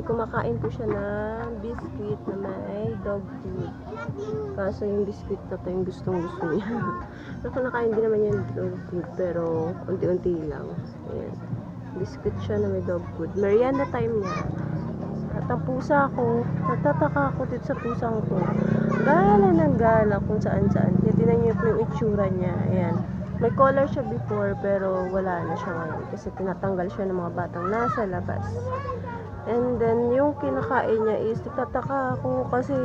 kumakain po siya ng biscuit na may dog food. Kaso yung biscuit na to yung gustong gusto niya. Pero kinakain din naman yung dog food, pero unti-unti lang. Ayan. Biscuit siya na may dog food. Merienda time niya. At ang pusa ko, natataka ako dito sa pusang to. Gala ng gala kung saan-saan. Kaya tinan niyo po yung itsura niya. Ayan. May collar siya before, pero wala na siya ngayon. Kasi tinatanggal siya ng mga batang nasa labas. And then, yung kinakain niya is, nagtataka ako kasi,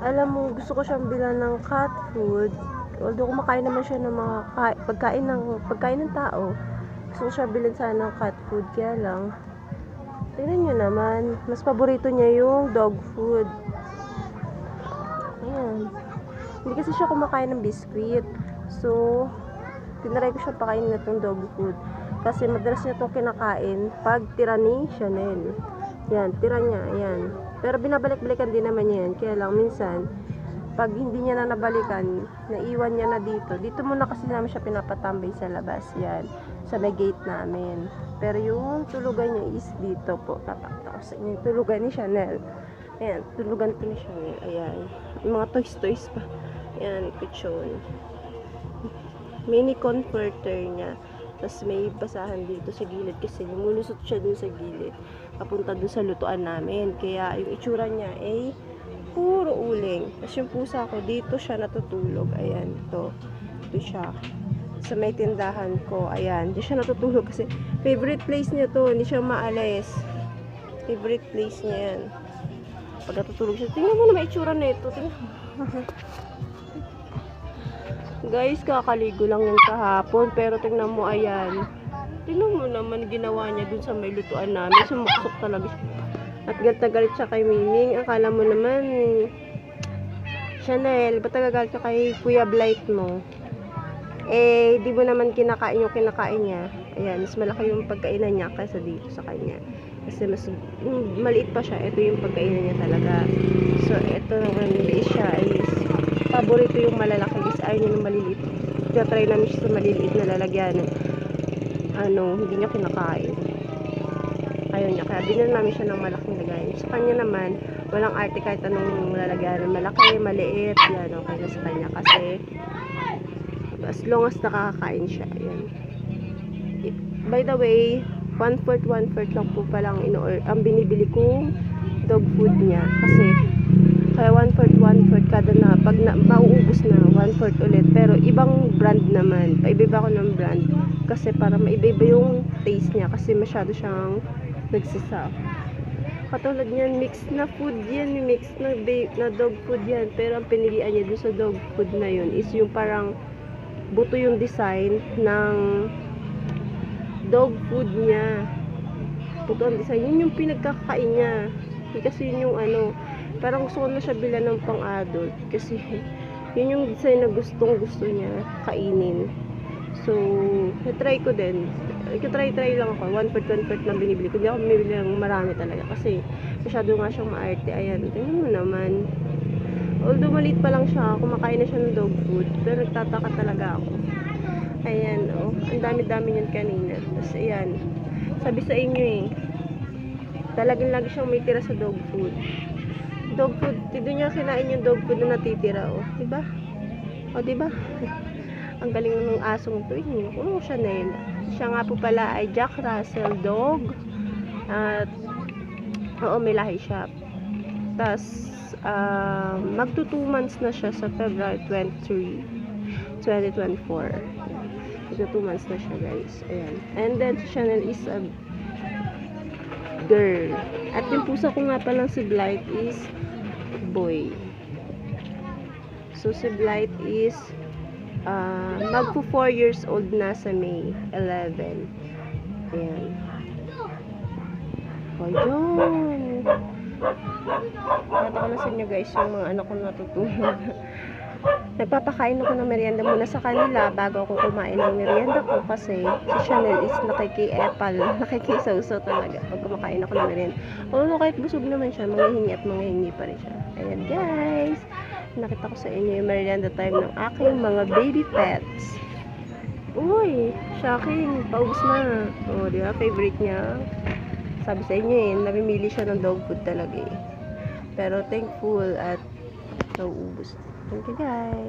alam mo, gusto ko siyang bilan ng cat food. Although, kumakain naman siya ng mga pagkain ng tao. Gusto ko siya bilan sana ng cat food. Kaya lang, tingnan nyo naman, mas paborito niya yung dog food. Ayan. Hindi kasi siya kumakain ng biscuit. So, tinaray ko siya pakainin na itong dog food. Kasi madalas niya itong kinakain pag tira ni Chanel. Yan, tira niya, ayan. Pero binabalik-balikan din naman niya yan. Kaya lang, minsan, pag hindi niya na nabalikan, naiwan niya na dito. Dito muna kasi namin siya pinapatambay sa labas. Yan, sa may gate namin. Pero yung tulugan niya is dito po. Papakita ko sa inyo. Yung tulugan ni Chanel. Ayan, tulugan po ni Chanel. Ayan. Yung mga toys pa. Ayan, kutsyon. Mini converter niya. Tapos may basahan dito sa gilid kasi lumulusot siya dun sa gilid. Papunta dun sa lutuan namin. Kaya yung itsura niya ay puro uling. Tapos yung pusa ko, dito siya natutulog. Ayan, ito. Ito siya. Sa may tindahan ko. Ayan, di siya natutulog kasi favorite place niya to. Hindi siya maalis. Favorite place niya yan. Pag natutulog siya, tingnan mo na may itsura na ito. Tingnan mo. Guys, kakaligo lang yan kahapon. Pero tingnan mo, ayan. Tingnan mo naman ginawa niya dun sa may lutuan namin. Sumuksok talaga siya. At galit na galit siya kay Miming. Akala mo naman, Chanel, ba't nagagalit ka kay Kuya Blight mo? Eh, di mo naman kinakain yung kinakain niya. Ayan, mas malaki yung pagkainan niya kaysa dito sa kanya. Kasi mas maliit pa siya. Ito yung pagkainan niya talaga. So, ito naman is siya is paborito yung malalaki is ayaw niya ng maliliit. Try namin siya sa maliliit na lalagyan. Hindi niya kinakain. Ayaw niya. Kaya binili namin siya ng malaking lagayan. Sa kanya naman, walang arte kahit anong lalagyan. Malaki, maliit. Yan, okay na sa kanya. Kasi, as long as nakakakain siya. Yan. By the way, 1/4 lang po palang ang binibili kong dog food niya. Kasi, kaya 1/4 kada na pag mauubos na 1/4 ulit, pero ibang brand naman, paiba ko ng brand kasi para maiba-iba yung taste niya kasi masyado siyang nagsisa. Katulad niyan, mix na food yan, mix na dog food yan, pero ang pinilian niya dun sa dog food na yun is yung parang buto yung design ng dog food niya. Buto ang design, yun yung pinagkakain niya. Kasi yun yung parang gusto ko na siya bilan ng pang-adult kasi yun yung design na gustong gusto niya kainin. So, na-try ko din. Try lang ako. 1/4 lang binibili ko. Hindi ako bumibili ng marami talaga kasi masyado nga siyang maarte. Ayan, tingnan mo naman. Although maliit pa lang siya, kumakain na siya ng dog food. Pero nagtataka talaga ako. Ayan, oh. Ang dami-dami niyan kanina. Tapos, ayan. Sabi sa inyo talagang lagi siyang may tira sa dog food. Dog food, dito niya kinain yung dog food na natitira, oh. Diba? O, diba? Ang galing ng asong to, Chanel. Siya nga po pala ay Jack Russell dog. At, oo, may lahi siya. Tapos, magto 2 months na siya sa February 23, 2024. Magto 2 months na siya, guys. Ayan. And then, Chanel is a girl. At yung pusa ko nga palang si Blight is boy. So, si Blight is magpo 4 years old na sa May 11. Ayan. O, yun. Nakita ko na sa inyo, guys, yung mga anak ko natutulog. Nagpapakain ako ng merienda muna sa kanila bago ako kumain ng merienda ko kasi si Chanel is nakiki-epal, nakikisawsaw talaga pag kumakain ako ng merienda. Although kahit busog naman siya, manghihingi pa rin siya. Ayan, guys, nakita ko sa inyo yung merienda time ng aking mga baby pets. Uy, shocking, paubos na. O, di ba, favorite niya Sabi sa inyo eh, namimili siya ng dog food talaga eh. Pero thankful at nauubos. Thank you guys.